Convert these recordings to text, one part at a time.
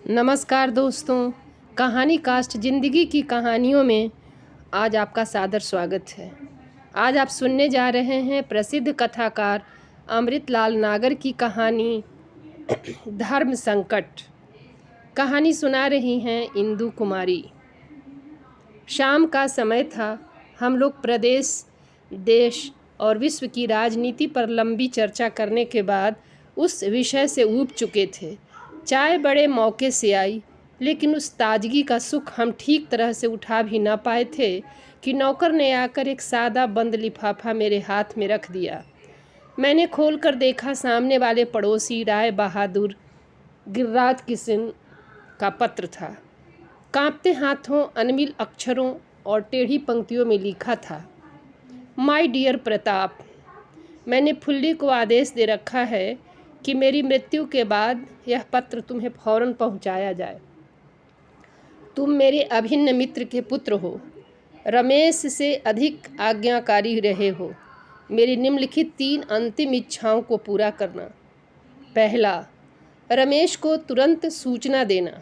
नमस्कार दोस्तों, कहानी कास्ट ज़िंदगी की कहानियों में आज आपका सादर स्वागत है। आज आप सुनने जा रहे हैं प्रसिद्ध कथाकार अमृतलाल नागर की कहानी धर्म संकट। कहानी सुना रही हैं इंदु कुमारी। शाम का समय था। हम लोग प्रदेश, देश और विश्व की राजनीति पर लंबी चर्चा करने के बाद उस विषय से ऊब चुके थे। चाय बड़े मौके से आई, लेकिन उस ताजगी का सुख हम ठीक तरह से उठा भी ना पाए थे कि नौकर ने आकर एक सादा बंद लिफाफा मेरे हाथ में रख दिया। मैंने खोलकर देखा, सामने वाले पड़ोसी राय बहादुर गिरिराज किशन का पत्र था। कांपते हाथों, अनमिल अक्षरों और टेढ़ी पंक्तियों में लिखा था, माय डियर प्रताप, मैंने फुल्ली को आदेश दे रखा है कि मेरी मृत्यु के बाद यह पत्र तुम्हें फौरन पहुंचाया जाए। तुम मेरे अभिन्न मित्र के पुत्र हो, रमेश से अधिक आज्ञाकारी रहे हो। मेरी निम्नलिखित 3 अंतिम इच्छाओं को पूरा करना। पहला, रमेश को तुरंत सूचना देना।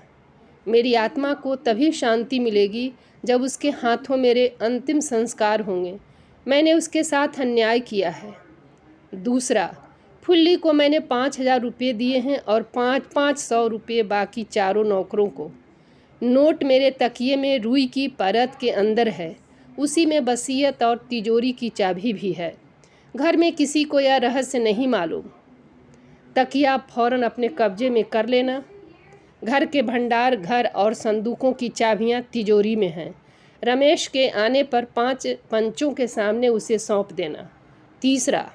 मेरी आत्मा को तभी शांति मिलेगी जब उसके हाथों मेरे अंतिम संस्कार होंगे। मैंने उसके साथ अन्याय किया है। दूसरा, फुल्ली को मैंने 5,000 रुपये दिए हैं और 500 रुपये बाकी चारों नौकरों को। नोट मेरे तकिए में रुई की परत के अंदर है। उसी में वसीयत और तिजोरी की चाबी भी है। घर में किसी को यह रहस्य नहीं मालूम। तकिया फौरन अपने कब्जे में कर लेना। घर के भंडार घर और संदूकों की चाबियां तिजोरी में हैं। रमेश के आने पर 5 पंचों के सामने उसे सौंप देना। तीसरा,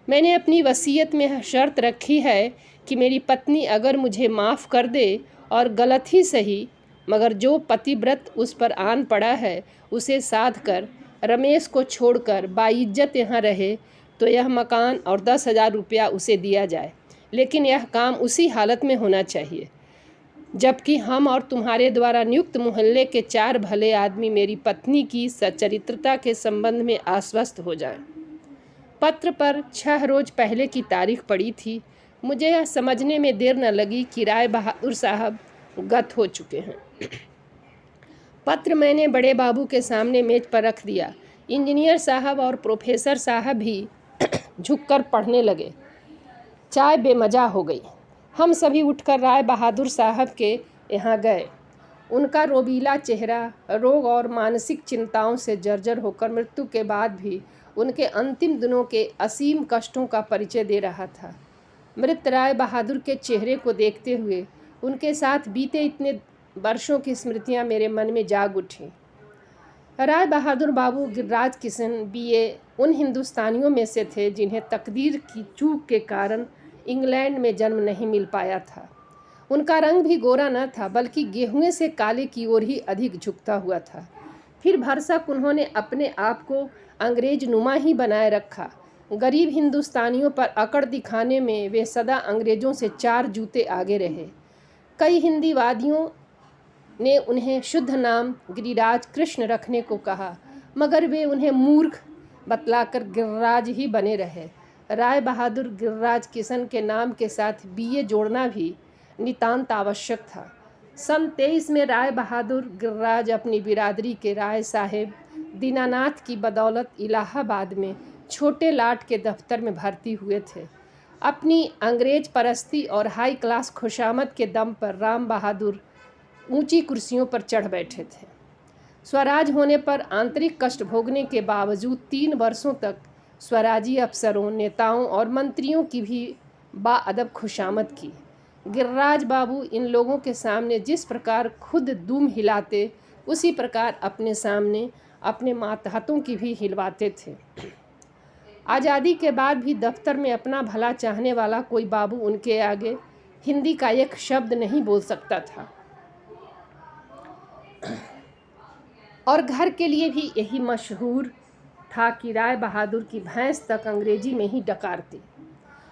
मैंने अपनी वसीयत में शर्त रखी है कि मेरी पत्नी अगर मुझे माफ़ कर दे, और गलत ही सही मगर जो पतिव्रत उस पर आन पड़ा है उसे साध कर रमेश को छोड़कर बाइज्जत यहाँ रहे, तो यह मकान और 10,000 रुपया उसे दिया जाए। लेकिन यह काम उसी हालत में होना चाहिए जबकि हम और तुम्हारे द्वारा नियुक्त मोहल्ले के 4 भले आदमी मेरी पत्नी की सच्चरित्रता के संबंध में आश्वस्त हो जाएं। पत्र पर 6 रोज पहले की तारीख पड़ी थी। मुझे यह समझने में देर न लगी कि राय बहादुर साहब गत हो चुके हैं। पत्र मैंने बड़े बाबू के सामने मेज पर रख दिया। इंजीनियर साहब और प्रोफेसर साहब भी झुककर पढ़ने लगे। चाय बेमजा हो गई। हम सभी उठकर राय बहादुर साहब के यहाँ गए। उनका रोबीला चेहरा रोग और मानसिक चिंताओं से जर्जर होकर मृत्यु के बाद भी उनके अंतिम दिनों के असीम कष्टों का परिचय दे रहा था। मृत राय बहादुर के चेहरे को देखते हुए उनके साथ बीते इतने वर्षों की स्मृतियां मेरे मन में जाग उठीं। राय बहादुर बाबू गिरिराज किशन बीए उन हिंदुस्तानियों में से थे जिन्हें तकदीर की चूक के कारण इंग्लैंड में जन्म नहीं मिल पाया था। उनका रंग भी गोरा न था, बल्कि गेहुए से काले की ओर ही अधिक झुकता हुआ था। फिर भरसक उन्होंने अपने आप को अंग्रेज नुमा ही बनाए रखा। गरीब हिंदुस्तानियों पर अकड़ दिखाने में वे सदा अंग्रेज़ों से 4 जूते आगे रहे। कई हिंदीवादियों ने उन्हें शुद्ध नाम गिरिराज कृष्ण रखने को कहा, मगर वे उन्हें मूर्ख बतलाकर गिरिराज ही बने रहे। राय बहादुर गिरिराज किशन के नाम के साथ बीए जोड़ना भी नितांत आवश्यक था। सन 23 में राय बहादुर गिरिराज अपनी बिरादरी के राय साहेब दीनानाथ की बदौलत इलाहाबाद में छोटे लाट के दफ्तर में भर्ती हुए थे। अपनी अंग्रेज परस्ती और हाई क्लास खुशामद के दम पर राम बहादुर ऊंची कुर्सियों पर चढ़ बैठे थे। स्वराज होने पर आंतरिक कष्ट भोगने के बावजूद 3 वर्षों तक स्वराजी अफसरों, नेताओं और मंत्रियों की भी बाअदब खुशामद की। गिरिराज बाबू इन लोगों के सामने जिस प्रकार खुद दुम हिलाते, उसी प्रकार अपने सामने अपने मातहतों की भी हिलवाते थे। आज़ादी के बाद भी दफ्तर में अपना भला चाहने वाला कोई बाबू उनके आगे हिंदी का एक शब्द नहीं बोल सकता था। और घर के लिए भी यही मशहूर था कि राय बहादुर की भैंस तक अंग्रेजी में ही डकारती।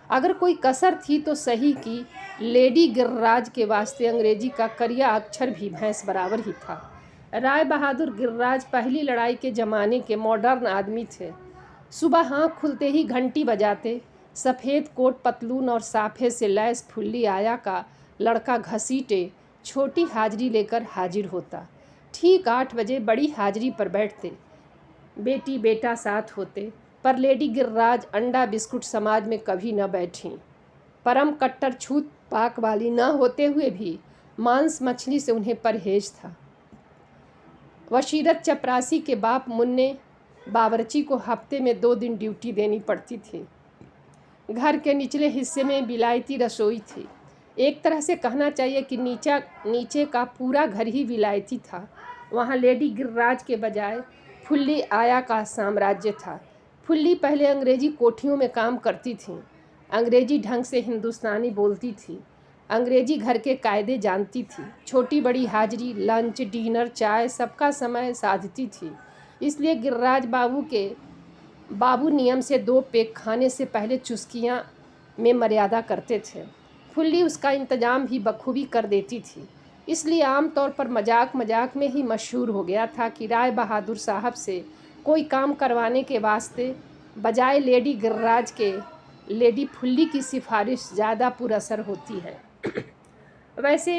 अगर कोई कसर थी तो सही कि लेडी गिरिराज के वास्ते अंग्रेजी का करिया अक्षर भी भैंस बराबर ही था। राय बहादुर गिरिराज पहली लड़ाई के ज़माने के मॉडर्न आदमी थे। सुबह आँख खुलते ही घंटी बजाते, सफ़ेद कोट पतलून और साफे से लैस फुल्ली आया का लड़का घसीटे छोटी हाजिरी लेकर हाजिर होता। ठीक 8 बजे बड़ी हाजिरी पर बैठते, बेटी बेटा साथ होते। पर लेडी गिरिराज अंडा बिस्कुट समाज में कभी न बैठीं। परम कट्टर छूत पाक वाली न होते हुए भी मांस मछली से उन्हें परहेज था। वशीरत चपरासी के बाप मुन्ने बावर्ची को हफ्ते में 2 दिन ड्यूटी देनी पड़ती थी। घर के निचले हिस्से में विलायती रसोई थी। एक तरह से कहना चाहिए कि नीचे का पूरा घर ही विलायती था। वहाँ लेडी गिरिराज के बजाय फुल्ली आया का साम्राज्य था। फुल्ली पहले अंग्रेजी कोठियों में काम करती थी। अंग्रेजी ढंग से हिंदुस्तानी बोलती थी। अंग्रेजी घर के कायदे जानती थी। छोटी बड़ी हाजिरी, लंच, डिनर, चाय सबका समय साधती थी। इसलिए गिरिराज बाबू नियम से 2 पेग खाने से पहले चुस्कियाँ में मर्यादा करते थे। फुल्ली उसका इंतजाम भी बखूबी कर देती थी। इसलिए आम तौर पर मजाक में ही मशहूर हो गया था कि राय बहादुर साहब से कोई काम करवाने के वास्ते बजाय लेडी गिरिराज के लेडी फुल्ली की सिफारिश ज़्यादा पुरअसर होती है। वैसे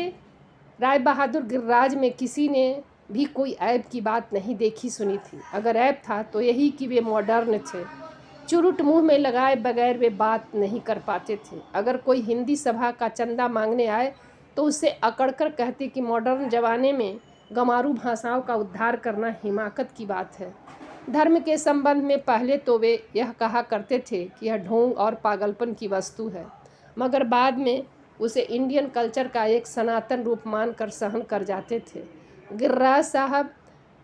राय बहादुर गिरिराज में किसी ने भी कोई ऐब की बात नहीं देखी सुनी थी। अगर ऐब था तो यही कि वे मॉडर्न थे। चुरुट मुंह में लगाए बगैर वे बात नहीं कर पाते थे। अगर कोई हिंदी सभा का चंदा मांगने आए तो उससे अकड़कर कहते कि मॉडर्न ज़माने में गंवारू भाषाओं का उद्धार करना हिमाकत की बात है। धर्म के संबंध में पहले तो वे यह कहा करते थे कि यह ढोंग और पागलपन की वस्तु है, मगर बाद में उसे इंडियन कल्चर का एक सनातन रूप मानकर सहन कर जाते थे। गिरिराज साहब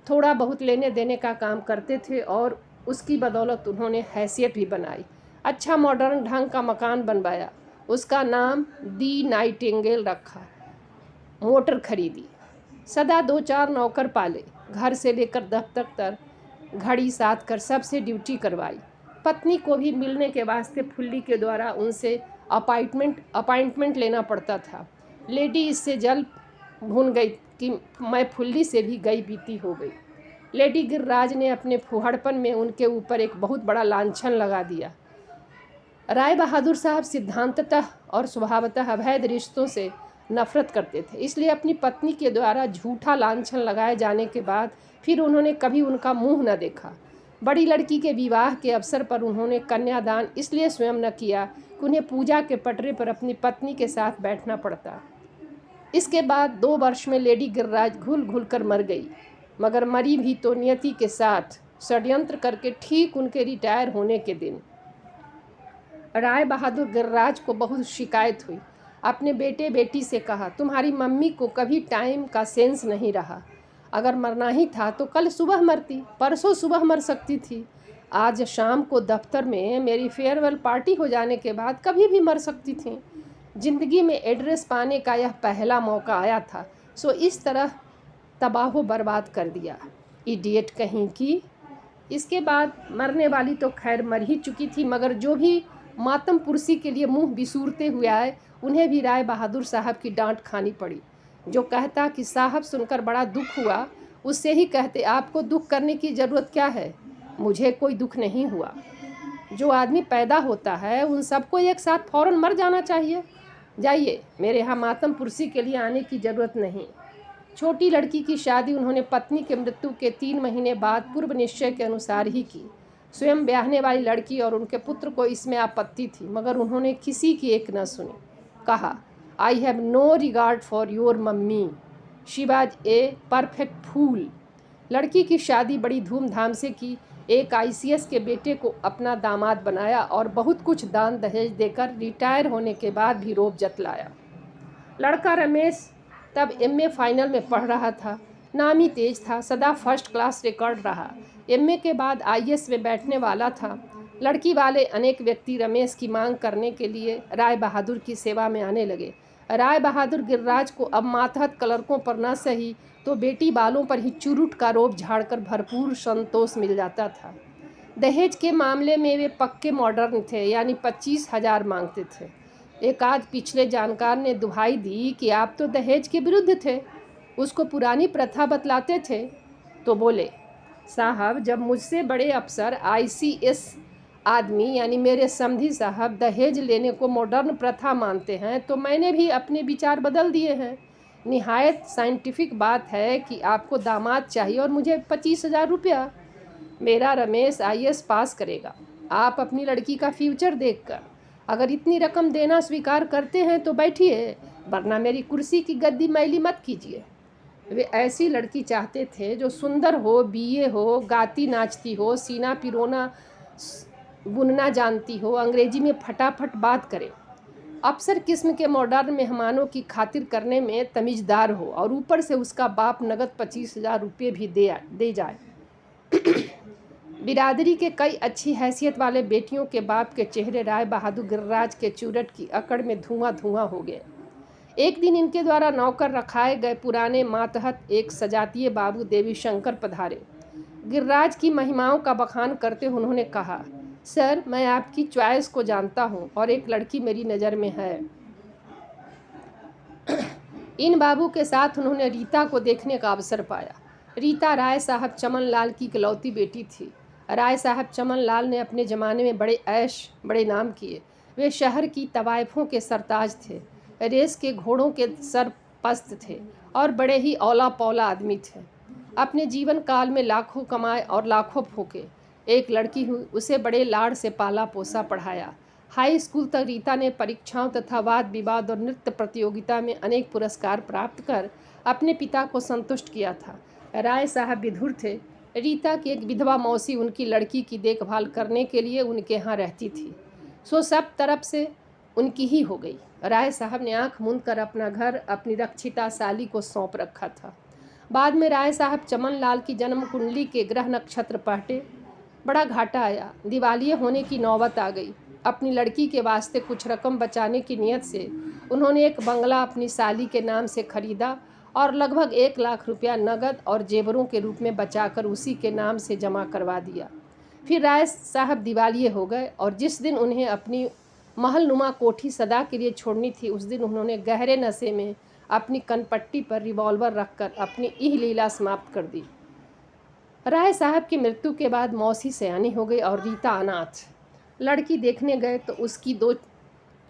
थोड़ा बहुत लेने देने का काम करते थे और उसकी बदौलत उन्होंने हैसियत भी बनाई। अच्छा मॉडर्न ढंग का मकान बनवाया, उसका नाम दी नाइटिंगेल रखा। मोटर खरीदी, सदा 2-4 नौकर पाले, घर से लेकर दफ्तर तक घड़ी साथ कर सबसे ड्यूटी करवाई। पत्नी को भी मिलने के वास्ते फुल्ली के द्वारा उनसे अपॉइंटमेंट लेना पड़ता था। लेडी इससे जल भून गई कि मैं फुल्ली से भी गई बीती हो गई। लेडी गिरिराज ने अपने फुहड़पन में उनके ऊपर एक बहुत बड़ा लांछन लगा दिया। राय बहादुर साहब सिद्धांततः और स्वभावतः अवैध रिश्तों से नफरत करते थे। इसलिए अपनी पत्नी के द्वारा झूठा लांछन लगाए जाने के बाद फिर उन्होंने कभी उनका मुंह न देखा। बड़ी लड़की के विवाह के अवसर पर उन्होंने कन्यादान इसलिए स्वयं न किया कि उन्हें पूजा के पटरे पर अपनी पत्नी के साथ बैठना पड़ता। इसके बाद 2 वर्ष में लेडी गिरिराज घुल कर मर गई, मगर मरी भी तो नियति के साथ षड्यंत्र करके ठीक उनके रिटायर होने के दिन। राय बहादुर गिरिराज को बहुत शिकायत हुई। अपने बेटे बेटी से कहा, तुम्हारी मम्मी को कभी टाइम का सेंस नहीं रहा। अगर मरना ही था तो कल सुबह मरती, परसों सुबह मर सकती थी। आज शाम को दफ्तर में मेरी फेयरवेल पार्टी हो जाने के बाद कभी भी मर सकती थी। जिंदगी में एड्रेस पाने का यह पहला मौका आया था, सो इस तरह तबाह बर्बाद कर दिया। इडियट कहीं की। इसके बाद मरने वाली तो खैर मर ही चुकी थी, मगर जो भी मातम पुरसी के लिए मुंह बिसूरते हुए आए उन्हें भी राय बहादुर साहब की डांट खानी पड़ी। जो कहता कि साहब सुनकर बड़ा दुख हुआ, उससे ही कहते आपको दुख करने की ज़रूरत क्या है, मुझे कोई दुख नहीं हुआ। जो आदमी पैदा होता है उन सबको एक साथ फौरन मर जाना चाहिए। जाइए, मेरे यहाँ मातम पुरसी के लिए आने की ज़रूरत नहीं। छोटी लड़की की शादी उन्होंने पत्नी के मृत्यु के 3 महीने बाद पूर्व निश्चय के अनुसार ही की। स्वयं ब्याहने वाली लड़की और उनके पुत्र को इसमें आपत्ति थी, मगर उन्होंने किसी की एक न सुनी। कहा, I have no regard for your mummy, she was a perfect fool. लड़की की शादी बड़ी धूमधाम से की। एक ICS के बेटे को अपना दामाद बनाया और बहुत कुछ दान दहेज देकर रिटायर होने के बाद भी रोब जतलाया। लड़का रमेश तब MA फाइनल में पढ़ रहा था। नामी तेज था, सदा फर्स्ट क्लास रिकॉर्ड रहा। MA के बाद IAS में बैठने वाला था। लड़की वाले अनेक व्यक्ति रमेश की मांग करने के लिए राय बहादुर की सेवा में आने लगे। राय बहादुर गिरिराज को अब मातहत क्लर्कों पर न सही तो बेटी बालों पर ही चुरुट का रोब झाड़कर भरपूर संतोष मिल जाता था। दहेज के मामले में वे पक्के मॉडर्न थे, यानी 25,000 मांगते थे। एक आध पिछले जानकार ने दुहाई दी कि आप तो दहेज के विरुद्ध थे, उसको पुरानी प्रथा बतलाते थे। तो बोले, साहब जब मुझसे बड़े अफसर आदमी यानी मेरे समधी साहब दहेज लेने को मॉडर्न प्रथा मानते हैं, तो मैंने भी अपने विचार बदल दिए हैं। निहायत साइंटिफिक बात है कि आपको दामाद चाहिए और मुझे 25,000 रुपया। मेरा रमेश आईएएस पास करेगा। आप अपनी लड़की का फ्यूचर देखकर अगर इतनी रकम देना स्वीकार करते हैं तो बैठिए, वरना मेरी कुर्सी की गद्दी मैली मत कीजिए। वे ऐसी लड़की चाहते थे जो सुंदर हो, बीए हो, गाती नाचती हो, सीना पिरोना बुनना जानती हो, अंग्रेजी में फटाफट बात करे, अफसर किस्म के मॉडर्न मेहमानों की खातिर करने में तमीज़दार हो और ऊपर से उसका बाप नगद 25,000 रुपये भी दे जाए। बिरादरी के कई अच्छी हैसियत वाले बेटियों के बाप के चेहरे राय बहादुर गिरिराज के चूरट की अकड़ में धुआं धुआं हो गए। एक दिन इनके द्वारा नौकर रखाए गए पुराने मातहत एक सजातीय बाबू देवी शंकर पधारे। गिरिराज की महिमाओं का बखान करते उन्होंने कहा, सर, मैं आपकी चॉइस को जानता हूँ और एक लड़की मेरी नज़र में है। इन बाबू के साथ उन्होंने रीता को देखने का अवसर पाया। रीता राय साहब चमन लाल की इकलौती बेटी थी। राय साहब चमन लाल ने अपने ज़माने में बड़े ऐश बड़े नाम किए। वे शहर की तवाइफों के सरताज थे, रेस के घोड़ों के सरपस्त थे और बड़े ही औला पौला आदमी थे। अपने जीवन काल में लाखों कमाए और लाखों फूके। एक लड़की हुई, उसे बड़े लाड़ से पाला पोसा पढ़ाया। हाई स्कूल तक रीता ने परीक्षाओं तथा वाद विवाद और नृत्य प्रतियोगिता में अनेक पुरस्कार प्राप्त कर अपने पिता को संतुष्ट किया था। राय साहब विधुर थे। रीता की एक विधवा मौसी उनकी लड़की की देखभाल करने के लिए उनके यहाँ रहती थी, सो सब तरफ से उनकी ही हो गई। राय साहब ने आंख मूंद कर अपना घर अपनी रक्षिता साली को सौंप रखा था। बाद में राय साहब चमन लाल की जन्म कुंडली के ग्रह नक्षत्र पलटे। बड़ा घाटा आया, दिवालिये होने की नौबत आ गई। अपनी लड़की के वास्ते कुछ रकम बचाने की नीयत से उन्होंने एक बंगला अपनी साली के नाम से खरीदा और लगभग 1 लाख रुपया नगद और जेवरों के रूप में बचाकर उसी के नाम से जमा करवा दिया। फिर राय साहब दिवालिये हो गए और जिस दिन उन्हें अपनी महलनुमा कोठी सदा के लिए छोड़नी थी, उस दिन उन्होंने गहरे नशे में अपनी कनपट्टी पर रिवॉल्वर रखकर अपनी इह लीला समाप्त कर दी। राय साहब की मृत्यु के बाद मौसी सयानी हो गई और रीता अनाथ। लड़की देखने गए तो उसकी 2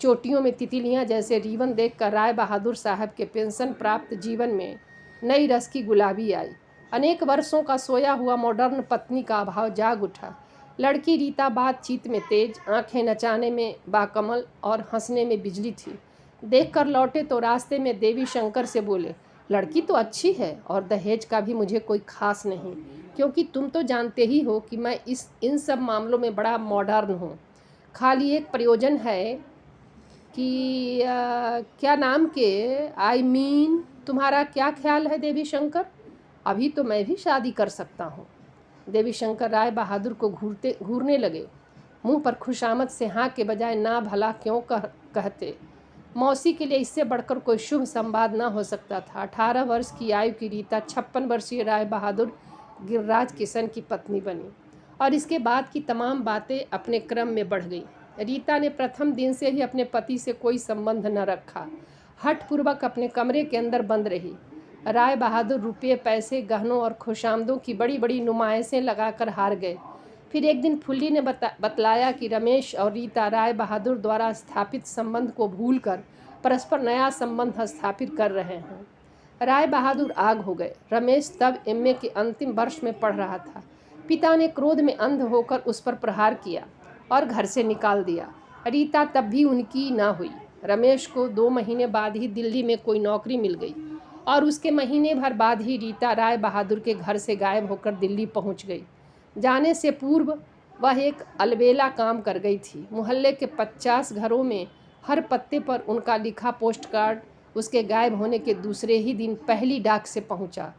चोटियों में तितलियां जैसे रीवन देखकर राय बहादुर साहब के पेंशन प्राप्त जीवन में नई रस की गुलाबी आई। अनेक वर्षों का सोया हुआ मॉडर्न पत्नी का अभाव जाग उठा। लड़की रीता बातचीत में तेज, आंखें नचाने में बाकमल और हंसने में बिजली थी। देखकर लौटे तो रास्ते में देवी शंकर से बोले, लड़की तो अच्छी है और दहेज का भी मुझे कोई खास नहीं, क्योंकि तुम तो जानते ही हो कि मैं इन सब मामलों में बड़ा मॉडर्न हूँ। खाली एक प्रयोजन है कि क्या नाम के तुम्हारा क्या ख्याल है देवी शंकर? अभी तो मैं भी शादी कर सकता हूँ। देवी शंकर राय बहादुर को घूरने लगे। मुंह पर खुशामद से हाँ के बजाय ना भला क्यों कहते। मौसी के लिए इससे बढ़कर कोई शुभ संवाद ना हो सकता था। 18 वर्ष की आयु की रीता 56 वर्षीय राय बहादुर गिरिराज किशन की पत्नी बनी और इसके बाद की तमाम बातें अपने क्रम में बढ़ गई। रीता ने प्रथम दिन से ही अपने पति से कोई संबंध न रखा। हठपूर्वक अपने कमरे के अंदर बंद रही। राय बहादुर रुपये, पैसे, गहनों और खुशामदों की बड़ी बड़ी नुमाइशें लगाकर हार गए। फिर एक दिन फुल्ली ने बतलाया कि रमेश और रीता राय बहादुर द्वारा स्थापित संबंध को भूलकर परस्पर नया संबंध स्थापित कर रहे हैं। राय बहादुर आग हो गए। रमेश तब एमए के अंतिम वर्ष में पढ़ रहा था। पिता ने क्रोध में अंध होकर उस पर प्रहार किया और घर से निकाल दिया। रीता तब भी उनकी ना हुई। रमेश को 2 महीने बाद ही दिल्ली में कोई नौकरी मिल गई और उसके महीने भर बाद ही रीता राय बहादुर के घर से गायब होकर दिल्ली पहुंच गई। जाने से पूर्व वह एक अलबेला काम कर गई थी। मोहल्ले के 50 घरों में हर पत्ते पर उनका लिखा पोस्ट कार्ड उसके गायब होने के दूसरे ही दिन पहली डाक से पहुंचा।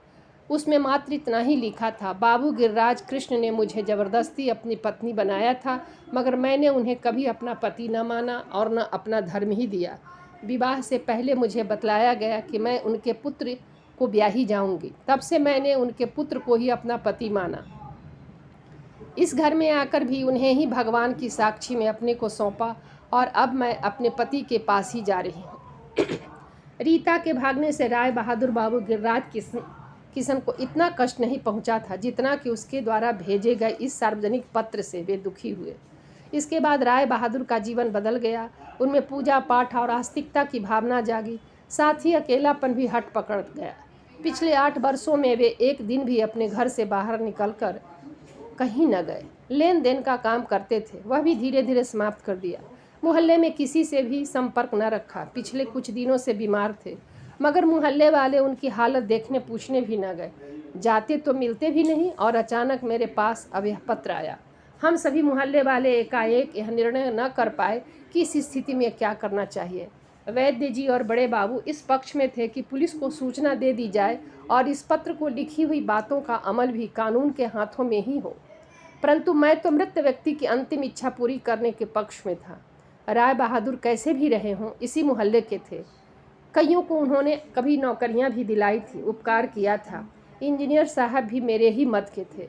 उसमें मात्र इतना ही लिखा था, बाबू गिरिराज कृष्ण ने मुझे ज़बरदस्ती अपनी पत्नी बनाया था, मगर मैंने उन्हें कभी अपना पति न माना और न अपना धर्म ही दिया। विवाह से पहले मुझे बतलाया गया कि मैं उनके पुत्र को ब्याही जाऊंगी। तब से मैंने उनके पुत्र को ही अपना पति माना। इस घर में आकर भी उन्हें ही भगवान की साक्षी में अपने को सौंपा और अब मैं अपने पति के पास ही जा रही हूँ। रीता के भागने से राय बहादुर बाबू गिरिराज किशन को इतना कष्ट नहीं पहुंचा था जितना कि उसके द्वारा भेजे गए इस सार्वजनिक पत्र से वे दुखी हुए। इसके बाद राय बहादुर का जीवन बदल गया। उनमें पूजा पाठ और आस्तिकता की भावना जागी, साथ ही अकेलापन भी हट पकड़ गया। पिछले 8 वर्षों में वे एक दिन भी अपने घर से बाहर निकलकर कहीं न गए। लेन देन का काम करते थे, वह भी धीरे धीरे समाप्त कर दिया। मोहल्ले में किसी से भी संपर्क न रखा। पिछले कुछ दिनों से बीमार थे, मगर मोहल्ले वाले उनकी हालत देखने पूछने भी न गए। जाते तो मिलते भी नहीं, और अचानक मेरे पास अब यह पत्र आया। हम सभी मोहल्ले वाले एकाएक यह निर्णय न कर पाए कि इस स्थिति में क्या करना चाहिए। वैद्य जी और बड़े बाबू इस पक्ष में थे कि पुलिस को सूचना दे दी जाए और इस पत्र को लिखी हुई बातों का अमल भी कानून के हाथों में ही हो। परंतु मैं तो मृत व्यक्ति की अंतिम इच्छा पूरी करने के पक्ष में था। राय बहादुर कैसे भी रहे हों, इसी मोहल्ले के थे। कईयों को उन्होंने कभी नौकरियां भी दिलाई थी, उपकार किया था। इंजीनियर साहब भी मेरे ही मत के थे।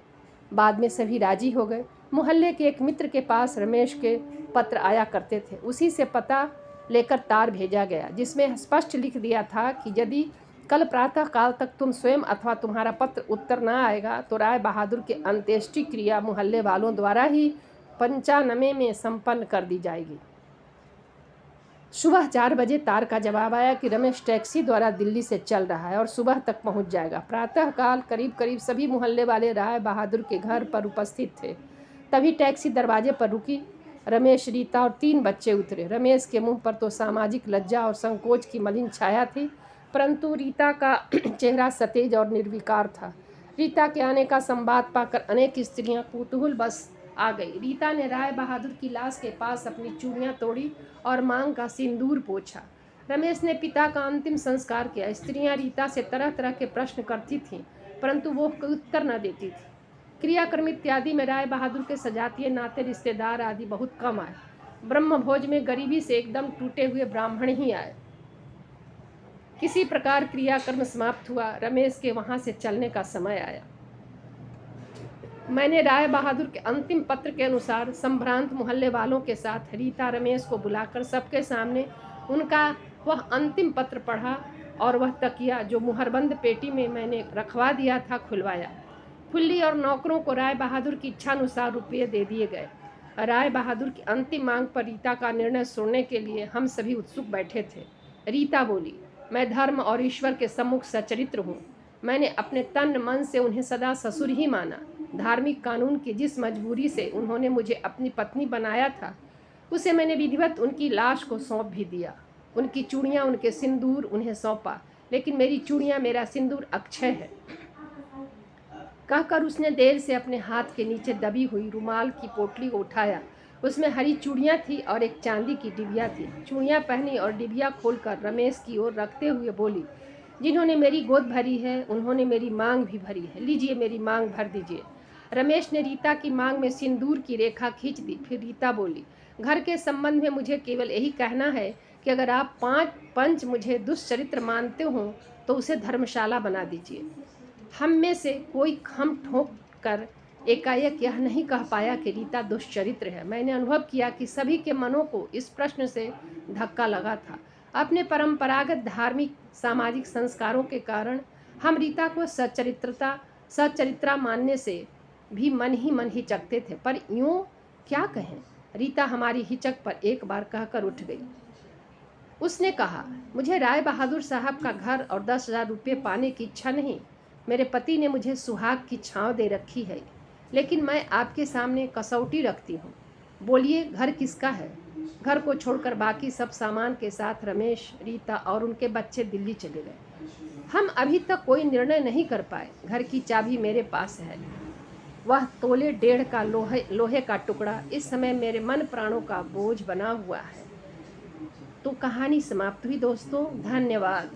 बाद में सभी राजी हो गए। मोहल्ले के एक मित्र के पास रमेश के पत्र आया करते थे, उसी से पता लेकर तार भेजा गया, जिसमें स्पष्ट लिख दिया था कि यदि कल प्रातः काल तक तुम स्वयं अथवा तुम्हारा पत्र उत्तर न आएगा तो राय बहादुर के अंत्येष्टि क्रिया मोहल्ले वालों द्वारा ही 95 में संपन्न कर दी जाएगी। सुबह 4 बजे तार का जवाब आया कि रमेश टैक्सी द्वारा दिल्ली से चल रहा है और सुबह तक पहुंच जाएगा। प्रातः काल करीब सभी मोहल्ले वाले राय बहादुर के घर पर उपस्थित थे। तभी टैक्सी दरवाजे पर रुकी। रमेश, रीता और 3 बच्चे उतरे। रमेश के मुंह पर तो सामाजिक लज्जा और संकोच की मलिन छाया थी, परंतु रीता का चेहरा सतेज और निर्विकार था। रीता के आने का संवाद पाकर अनेक स्त्रियां कुतूहल बस आ गई। रीता ने राय बहादुर की लाश के पास अपनी चूड़ियां तोड़ी और मांग का सिंदूर पोंछा। रमेश ने पिता का अंतिम संस्कार किया। स्त्रियां रीता से तरह तरह के प्रश्न करती थीं, परंतु वो कोई उत्तर न देती थी। क्रियाक्रम इत्यादि में राय बहादुर के सजातीय नाते रिश्तेदार आदि बहुत कम आए। ब्रह्मभोज में गरीबी से एकदम टूटे हुए ब्राह्मण ही आए। किसी प्रकार क्रियाक्रम समाप्त हुआ। रमेश के वहां से चलने का समय आया। मैंने राय बहादुर के अंतिम पत्र के अनुसार संभ्रांत मोहल्ले वालों के साथ रीता, रमेश को बुलाकर सबके सामने उनका वह अंतिम पत्र पढ़ा और वह तकिया जो मुहरबंद पेटी में मैंने रखवा दिया था खुलवाया। फुल्ली और नौकरों को राय बहादुर की इच्छानुसार रुपये दे दिए गए। राय बहादुर की अंतिम मांग पर रीता का निर्णय सुनने के लिए हम सभी उत्सुक बैठे थे। रीता बोली, मैं धर्म और ईश्वर के सम्मुख सचरित्र हूँ। मैंने अपने तन मन से उन्हें सदा ससुर ही माना। धार्मिक कानून की जिस मजबूरी से उन्होंने मुझे अपनी पत्नी बनाया था, उसे मैंने विधिवत उनकी लाश को सौंप भी दिया। उनकी चूड़ियाँ, उनके सिंदूर उन्हें सौंपा, लेकिन मेरी चूड़ियाँ, मेरा सिंदूर अक्षय है, कहकर उसने देर से अपने हाथ के नीचे दबी हुई रुमाल की पोटली को उठाया। उसमें हरी चूड़ियाँ थी और एक चांदी की डिबिया थी। चूड़ियाँ पहनी और डिबिया खोलकर रमेश की ओर रखते हुए बोली, जिन्होंने मेरी गोद भरी है उन्होंने मेरी मांग भी भरी है। लीजिए, मेरी मांग भर दीजिए। रमेश ने रीता की मांग में सिंदूर की रेखा खींच दी। फिर रीता बोली, घर के संबंध में मुझे केवल यही कहना है कि अगर आप 5 पंच मुझे दुष्चरित्र मानते हो तो उसे धर्मशाला बना दीजिए। हम में से कोई हम ठोक कर एकाएक यह नहीं कह पाया कि रीता दुष्चरित्र है। मैंने अनुभव किया कि सभी के मनों को इस प्रश्न से धक्का लगा था। अपने परंपरागत धार्मिक सामाजिक संस्कारों के कारण हम रीता को सच्चरित्रा मानने से भी मन ही मन हिचकते थे, पर यूँ क्या कहें। रीता हमारी हिचक पर एक बार कहकर उठ गई। उसने कहा, मुझे राय बहादुर साहब का घर और 10,000 रुपये पाने की इच्छा नहीं। मेरे पति ने मुझे सुहाग की छांव दे रखी है, लेकिन मैं आपके सामने कसौटी रखती हूँ। बोलिए, घर किसका है? घर को छोड़कर बाकी सब सामान के साथ रमेश, रीता और उनके बच्चे दिल्ली चले गए। हम अभी तक कोई निर्णय नहीं कर पाए। घर की चाबी मेरे पास है। वह तोले 1.5 का लोहे का टुकड़ा इस समय मेरे मन प्राणों का बोझ बना हुआ है। तो कहानी समाप्त हुई दोस्तों। धन्यवाद।